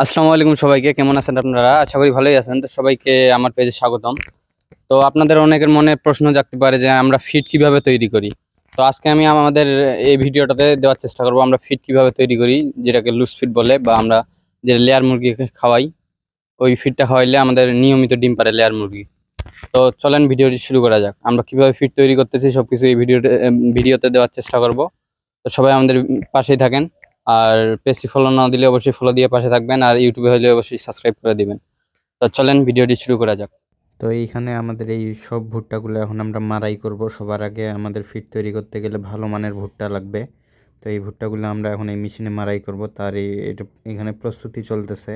আসসালামু আলাইকুম সবাইকে, কেমন আছেন আপনারা? আশা করি ভালোই আছেন। তো সবাইকে আমার পেজে স্বাগতম। তো আপনাদের অনেকের মনে প্রশ্ন জাগতে পারে যে আমরা ফিড কিভাবে তৈরি করি। তো আজকে আমি আমাদের এই ভিডিওটাতে দেওয়ার চেষ্টা করব আমরা ফিড কিভাবে তৈরি করি, যেটাকে লুজ ফিড বলে, বা আমরা যে লেয়ার মুরগিকে খাওয়াই ওই ফিডটা খাওয়াইলে আমাদের নিয়মিত ডিম পারে লেয়ার মুরগি। তো চলেন ভিডিওটি শুরু করা যাক। আমরা কিভাবে ফিড তৈরি করতেছি সবকিছু এই ভিডিওতে দেওয়ার চেষ্টা করব। তো সবাই আমাদের পাশেই থাকেন। আর পেজটি ফলো না দিলে অবশ্যই ফলো দিয়ে পাশে থাকবেন, আর ইউটিউবে হলে অবশ্যই সাবস্ক্রাইব করে দিবেন। তো চলেন ভিডিওটি শুরু করা যাক। তো এইখানে আমাদের এই সব ভুট্টাগুলো এখন আমরা মাড়াই করব। সবার আগে আমাদের ফিড তৈরি করতে গেলে ভালো মানের ভুট্টা লাগবে। তো এই ভুট্টাগুলো আমরা এখন এই মেশিনে মাড়াই করব, তার এটা এখানে প্রস্তুতি চলতেছে।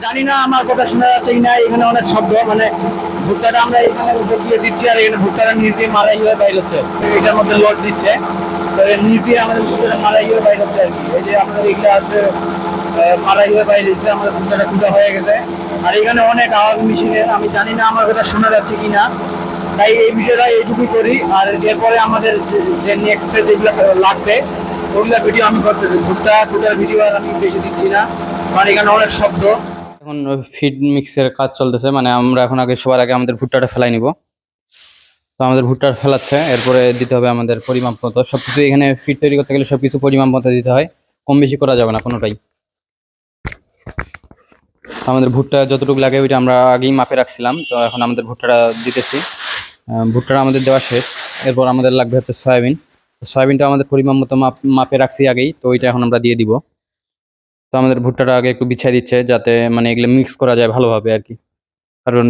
জানি না আমার কথা শোনা যাচ্ছে কিনা, এখানে অনেক শব্দ, মানে ভুট্টাটা আমরা এখানে দিয়ে দিচ্ছি আর এখানে ভুট্টাটা নিচ দিয়ে মারাই হয়ে বাইর হচ্ছে, এটার মধ্যে লোড দিচ্ছে। তো এর নিচ দিয়ে আমাদের ভুট্টাটা মারাই হয়ে বাইর হচ্ছে আর কি। এই যে আমাদের এগুলো আছে মারাই হয়ে বাইর হচ্ছে, আমাদের ভুট্টাটা কুটা হয়ে গেছে। আর এখানে অনেক আওয়াজ মেশিনের, আমি জানি না আমার কথা শোনা যাচ্ছে কিনা, তাই এই ভিডিওটা এইটুকুই করি। আর এরপরে আমাদের যে নেক্সট যেগুলো লাগবে ওগুলো ভিডিও আমি করতেছি। ভুট্টা কুটার ভিডিও আর আমি বেশি দিচ্ছি না, কারণ এখানে অনেক শব্দ। এখন ফিড মিক্সের কাজ চলতেছে, মানে আমরা এখন সবার আগে আমাদের ভুট্টাটা ফেলাই নিব। তো আমাদের ভুট্টা ফেলাচ্ছে, এরপরে দিতে হবে আমাদের পরিমাপ মতো সবকিছু। এখানে ফিড তৈরি করতে গেলে সবকিছু পরিমাপ মতো দিতে হয়, কম বেশি করা যাবে না কোনোটাই। আমাদের ভুট্টা যতটুকু লাগে ওইটা আমরা আগেই মাপে রাখছিলাম। তো এখন আমাদের ভুট্টাটা দিতেছি। ভুট্টাটা আমাদের দেওয়া শেষ। এরপর আমাদের লাগবে হচ্ছে সয়াবিন। সয়াবিনটা আমাদের পরিমাণ মতো মাপে রাখছি আগেই, তো ওইটা এখন আমরা দিয়ে দিব। তো আমাদের ভুট্টাটা আগে একটু বিছিয়ে দিচ্ছে, যাতে মানে এগুলো মিক্স করা যায় ভালোভাবে আর কি। কারণ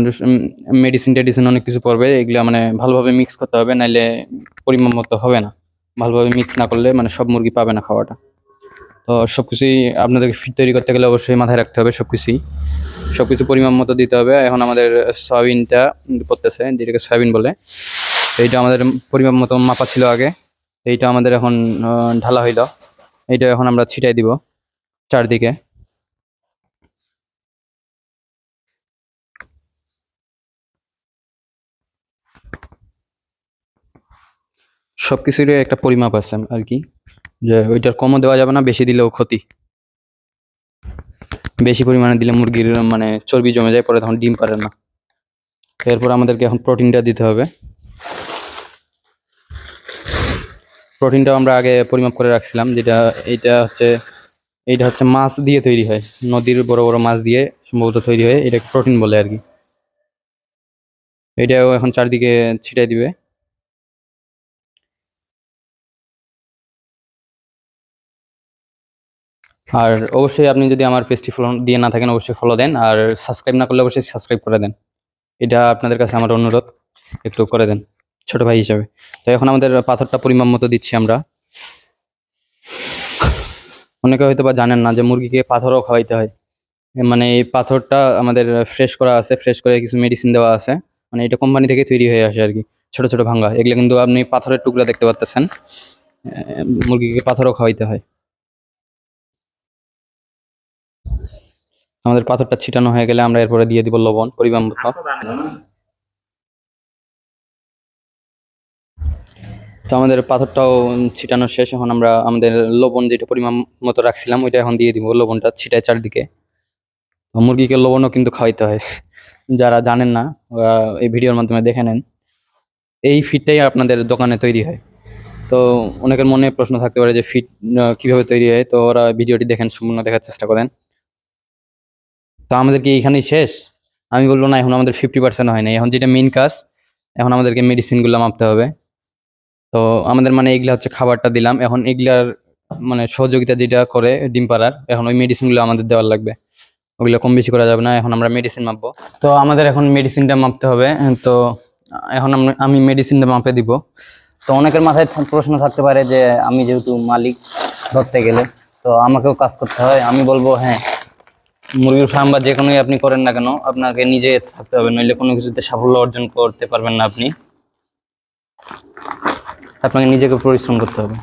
মেডিসিন টেডিসিন অনেক কিছু পড়বে, এগুলো মানে ভালোভাবে মিক্স করতে হবে, নাইলে পরিমাণ মতো হবে না। ভালোভাবে মিক্স না করলে মানে সব মুরগি পাবে না খাওয়াটা। তো সবকিছুই আপনাদেরকে ফিড তৈরি করতে গেলে অবশ্যই মাথায় রাখতে হবে সবকিছু পরিমাণ মতো দিতে হবে। এখন আমাদের সয়াবিনটা পড়তেছে, যেটাকে সয়াবিন বলে। এইটা আমাদের পরিমাণ মতো মাপা ছিল আগে। এইটা আমাদের এখন ঢালা হইল। এইটা এখন আমরা ছিটাই দিব চারদিকে। সবকিছুরই একটা পরিমাপ আছে আর কি, যে ওইটার কমও দেওয়া যাবে না, বেশি দিলেও ক্ষতি। বেশি পরিমাণে দিলে মুরগির মানে চর্বি জমে যায়, পরে তখন ডিম পারে না। এরপর আমাদেরকে এখন প্রোটিনটা দিতে হবে। প্রোটিনটাও আমরা আগে পরিমাপ করে রাখছিলাম, যেটা এইটা হচ্ছে মাছ দিয়ে তৈরি হয়, নদীর বড় বড় মাছ দিয়ে সম্ভবত তৈরি হয়, এটা প্রোটিন বলে আর কি। এটাও এখন চারদিকে ছিটাই দিবে। আর অবশ্যই আপনি যদি আমার পেজটি ফলো দিয়ে না থাকেন অবশ্যই ফলো দেন, আর সাবস্ক্রাইব না করলে অবশ্যই সাবস্ক্রাইব করে দেন। এটা আপনাদের কাছে আমার অনুরোধ, একটু করে দেন ছোট ভাই হিসাবে। তো এখন আমাদের পাথরটা পরিমাণ মতো দিচ্ছি আমরা। অনেকে হয়তো বা জানেন না যে মুরগিকে পাথরও খাওয়াইতে হয়। মানে এই পাথরটা আমাদের ফ্রেশ করা আছে, ফ্রেশ করে কিছু মেডিসিন দেওয়া আছে, মানে এটা কোম্পানি থেকে তৈরি হয়ে আসে আর কি। ছোট ছোট ভাঙ্গা এগুলো কিন্তু আপনি পাথরের টুকরা দেখতে পাচ্ছেন। মুরগিকে পাথরও খাওয়াইতে হয়। আমাদের পাথরটা ছিটানো হয়ে গেলে আমরা এরপরে দিয়ে দিব লবণ পরিমাণ মতো। তো আমাদের পাথরটাও ছিটানো শেষ। এখন আমরা আমাদের লবণ যেটা পরিমাণ মতো রাখছিলাম ওইটা এখন দিয়ে দিব, লবণটা ছিটায় চারদিকে। মুরগিকে লবণও কিন্তু খাওয়াইতে হয়, যারা জানেন না ওরা এই ভিডিওর মাধ্যমে দেখে নেন। এই ফিডটাই আপনাদের দোকানে তৈরি হয়। তো অনেকের মনে প্রশ্ন থাকতে পারে যে ফিড কিভাবে তৈরি হয়, তো ওরা ভিডিওটি দেখেন, সম্পূর্ণ দেখার চেষ্টা করেন। তো আমাদের কি এখানেই শেষ? আমি বলবো না, এখন আমাদের 50% হয় নাই। এখন যেটা মেইন কাজ, এখন আমাদেরকে মেডিসিনগুলো মাপতে হবে। তো আমাদের মানে এগুলা হচ্ছে খাবারটা দিলাম, এখন এগুলার মানে সহযোগিতা যেটা করে ডিম পাড়ার, এখন ওই মেডিসিনগুলো আমাদের দেওয়ার লাগবে। ওগুলো কম বেশি করা যাবে না। এখন আমরা মেডিসিন মাপবো। তো আমাদের এখন মেডিসিনটা মাপতে হবে। তো এখন আমি মেডিসিনটা মাপে দিব। তো অনেকের মাথায় প্রশ্ন থাকতে পারে যে আমি যেহেতু মালিক ধরতে গেলে, তো আমাকেও কাজ করতে হয়। আমি বলবো হ্যাঁ, মুরগির ফার্ম বা যে কোনোই আপনি করেন না কেন, আপনাকে নিজে থাকতে হবে, নইলে কোনো কিছুতে সাফল্য অর্জন করতে পারবেন না। আপনাকে নিজেকে পরিশ্রম করতে হবে।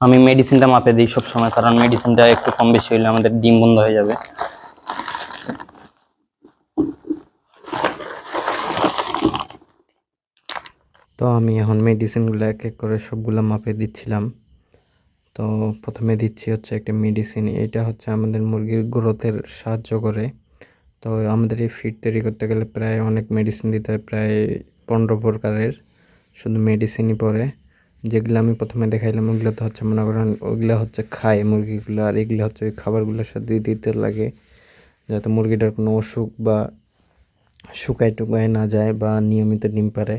আমি মেডিসিনটা মাপে দিই সবসময়, কারণ মেডিসিনটা একটু কম বেশি হলে আমাদের ডিম বন্ধ হয়ে যাবে। তো আমি এখন মেডিসিনগুলো এক এক করে সবগুলো মাপে দিচ্ছিলাম। তো প্রথমে দিচ্ছি হচ্ছে একটা মেডিসিন, এটা হচ্ছে আমাদের মুরগির গ্রোথের সাহায্য করে। তো আমাদের এই ফিড তৈরি করতে গেলে প্রায় অনেক মেডিসিন দিতে হয়, প্রায় 15 প্রকারের শুধু মেডিসিনই পড়ে। যেগুলো আমি প্রথমে দেখাইলাম ওগুলো তো হচ্ছে মনে করেন ওগুলো হচ্ছে খায় মুরগিগুলো, আর এগুলো হচ্ছে ওই খাবারগুলোর সাথে দিতে লাগে যাতে মুরগিটার কোনো অসুখ বা শুকায় টুকায় না যায় বা নিয়মিত ডিম পারে।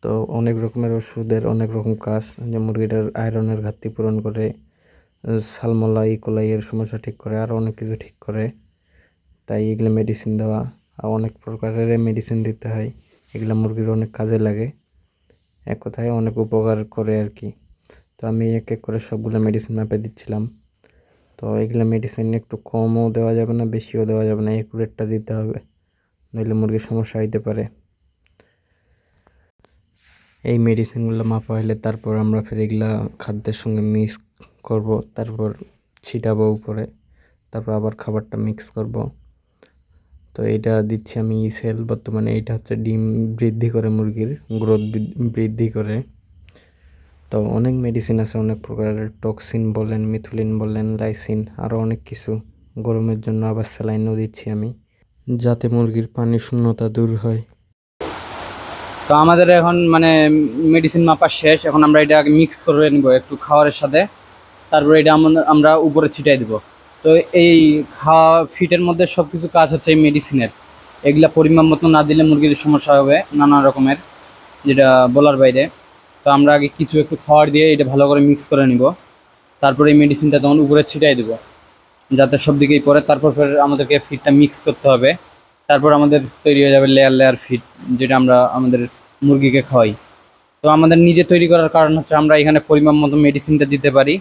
তো অনেক রকমের ওষুধের অনেক রকম কাজ, যে মুরগিটার আয়রনের ঘাটতি পূরণ করে, সালমোলা ইকোলাই এর সমস্যা ঠিক করে, আর অনেক কিছু ঠিক করে। তাই এগুলো মেডিসিন দেওয়া, আর অনেক প্রকারের মেডিসিন দিতে হয়, এগুলো মুরগির অনেক কাজে লাগে, এক কথায় অনেক উপকার করে আর কি। তো আমি এক এক করে সবগুলো মেডিসিন মাপে দিচ্ছিলাম। তো এগুলো মেডিসিন একটু কমও দেওয়া যাবে না, বেশিও দেওয়া যাবে না, একুরেটটা দিতে হবে, নইলে মুরগির সমস্যা হইতে পারে। এই মেডিসিনগুলো মাপা হলে তারপর আমরা ফের এগুলা খাদ্যের সঙ্গে মিক্স করব, তারপর ছিটাবো উপরে, তারপর আবার খাবারটা মিক্স করব। তো এটা দিচ্ছি আমি ইসেল, বর্তমানে এটা হচ্ছে ডিম বৃদ্ধি করে, মুরগির গ্রোথ বৃদ্ধি করে। তো অনেক মেডিসিন আছে, অনেক প্রকারের, টক্সিন বলেন, মিথুলিন বলেন, লাইসিন, আরও অনেক কিছু। গরমের জন্য আবার স্যালাইনও দিচ্ছি আমি, যাতে মুরগির পানি শূন্যতা দূর হয়। তো আমাদের এখন মানে মেডিসিন মাপা শেষ, এখন আমরা এটা মিক্স করে নিব একটু খাবারের সাথে, তারপরে এটা আমরা উপরে ছিটাই দিব। তো এই খাওয়া ফিটের মধ্যে সব কিছু কাজ হচ্ছে এই মেডিসিনের, এগুলা পরিমাণ মতো না দিলে মুরগির সমস্যা হবে নানা রকমের, যেটা বলার বাইরে। তো আমরা আগে কিছু একটু খাবার দিয়ে এটা ভালো করে মিক্স করে নিব, তারপরে এই মেডিসিনটা তখন উপরে ছিটাই দেবো যাতে সব দিকেই পড়ে। তারপর ফের আমাদেরকে ফিডটা মিক্স করতে হবে, তারপর আমাদের তৈরি হয়ে যাবে লেয়ার লেয়ার ফিড, যেটা আমরা আমাদের মুরগিকে খাওয়াই। তো আমাদের নিজে তৈরি করার কারণ হচ্ছে আমরা এখানে পরিমাণ মতো মেডিসিনটা দিতে পারি,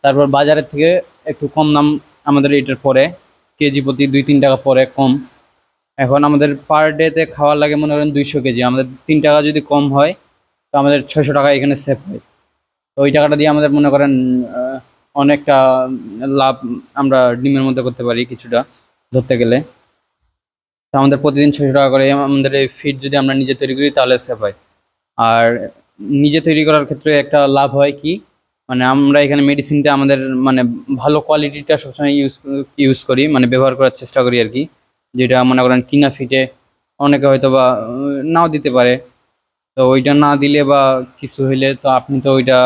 তারপর বাজারের থেকে একটু কম দাম আমাদের এটার পরে, কেজি প্রতি 2-3 টাকা পরে কম। এখন আমাদের পার ডেতে খাওয়ার লাগে মনে করেন 200 কেজি, আমাদের 3 টাকা যদি কম হয় তো আমাদের 600 টাকা এখানে সেভ হয়। তো ওই টাকাটা দিয়ে আমাদের মনে করেন অনেকটা লাভ আমরা ডিমের মধ্যে করতে পারি কিছুটা, ধরতে গেলে। তো আমাদের প্রতিদিন 600 টাকা করে আমাদের এই ফিড যদি আমরা নিজে তৈরি করি তাহলে সেভ হয়। আর নিজে তৈরি করার ক্ষেত্রে একটা লাভ হয় কি, মানে আমরা এখানে মেডিসিনটা আমাদের মানে ভালো কোয়ালিটিটা সবসময় ইউজ করি, মানে ব্যবহার করার চেষ্টা করি আর কি। যেটা মনে করেন কিনা ফিটে অনেকে হয়তো বা নাও দিতে পারে, তো ওইটা না দিলে বা কিছু হইলে তো আপনি তো ওইটা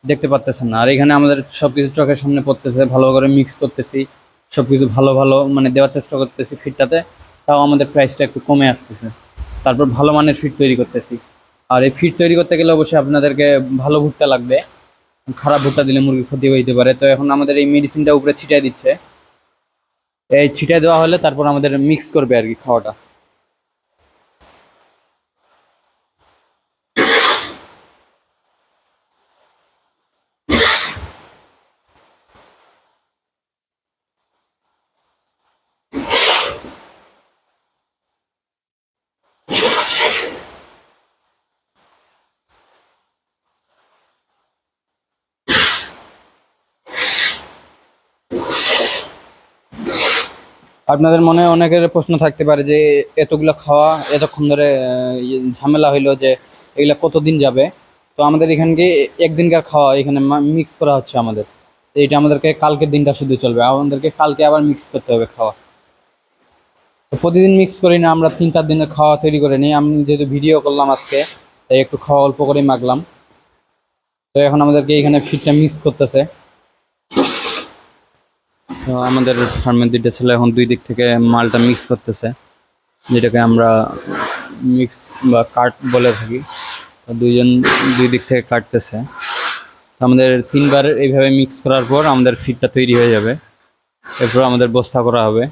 দেখতে পারতেছেন না। আর এখানে আমাদের সবকিছু চোখের সামনে পড়তেছে, ভালো করে মিক্স করতেছি, সবকিছু ভালো ভালো মানে দেওয়ার চেষ্টা করতেছি ফিটটাতে, তাও আমাদের প্রাইসটা একটু কমে আসতেছে। তারপর ভালো মানের ফিট তৈরি করতেছি। আর এই ফিট তৈরি করতে গেলে অবশ্যই আপনাদেরকে ভালো ভুট্টা লাগবে, খারাপ ভুট্টা দিলে মুরগি ক্ষতি হইতে পারে। তো এখন আমাদের এই মেডিসিনটা উপরে ছিটাই দিচ্ছে, এই ছিটাই দেওয়া হলে তারপর আমাদের মিক্স করবে আর কি খাওয়াটা। আপনাদের মনে অনেকের প্রশ্ন থাকতে পারে যে এতগুলো খাওয়া এতক্ষণ ধরে ঝামেলা হইলো যে এগুলা কতদিন যাবে। তো আমাদের এখানকে একদিনকার খাওয়া এখানে মিক্স করা হচ্ছে আমাদের, তো এটা আমাদেরকে কালকের দিনটা শুধু চলবে, আমাদেরকে কালকে আবার মিক্স করতে হবে খাওয়া। তো প্রতিদিন মিক্স করি না, আমরা 3-4 দিনের খাওয়া তৈরি করে নিই। আমি যেহেতু ভিডিও করলাম আজকে, তাই একটু খাওয়া অল্প করেই মাখলাম। তো এখন আমাদেরকে এখানে ফিডটা মিক্স করতেছে। তো আমাদের ফার্মের 2টা ছেলে এখন 2 দিক থেকে মালটা মিক্স করতেছে, যেটাকে আমরা মিক্স বা কাট বলে থাকি। তো 2জন 2 দিক থেকে কাটতেছে। তো আমাদের 3বার এইভাবে মিক্স করার পর আমাদের ফিডটা তৈরি হয়ে যাবে, এরপর আমাদের বস্তা করা হবে।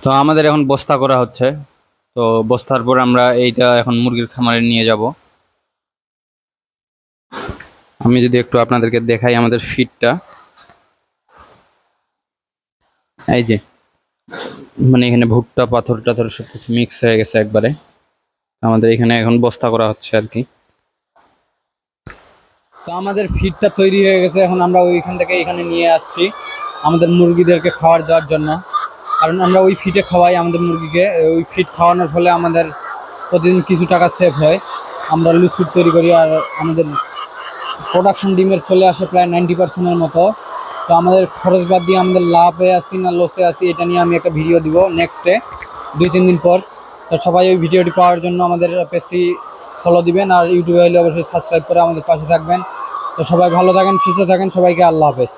তো আমাদের এখন বস্তা করা হচ্ছে। তো বস্তার পর আমরা এইটা এখন মুরগির খামারে নিয়ে যাব। আমি যদি একটু আপনাদেরকে দেখাই আমাদের ফিডটা, এই যে মানে এখানে ভুট্টা পাথর টাথর সবকিছু মিক্স হয়ে গেছে একবারে। আমাদের এখানে এখন বস্তা করা হচ্ছে আর কি। তো আমাদের ফিডটা তৈরি হয়ে গেছে, এখন আমরা ওইখান থেকে এখানে নিয়ে আসছি আমাদের মুরগিদেরকে খাওয়ার দেওয়ার জন্য। কারণ আমরা ওই ফিডে খাওয়াই আমাদের মুরগিকে, ওই ফিড খাওয়ানোর ফলে আমাদের প্রতিদিন কিছু টাকা সেভ হয়। আমরা লুজ ফিড তৈরি করি আর আমাদের প্রোডাকশন ডিমের চলে আসে প্রায় 90%-এর মতো। তো আমাদের খরচ বাদ দিয়ে আমাদের লাভে আসি না লসে আসি এটা নিয়ে আমি একটা ভিডিও দিব নেক্সটে 2-3 দিন পর। তো সবাই ওই ভিডিওটি পাওয়ার জন্য আমাদের পেজটি ফলো দিবেন, আর ইউটিউবে হলে অবশ্যই সাবস্ক্রাইব করে আমাদের পাশে থাকবেন। তো সবাই ভালো থাকেন, সুস্থ থাকেন, সবাইকে আল্লাহ হাফেজ।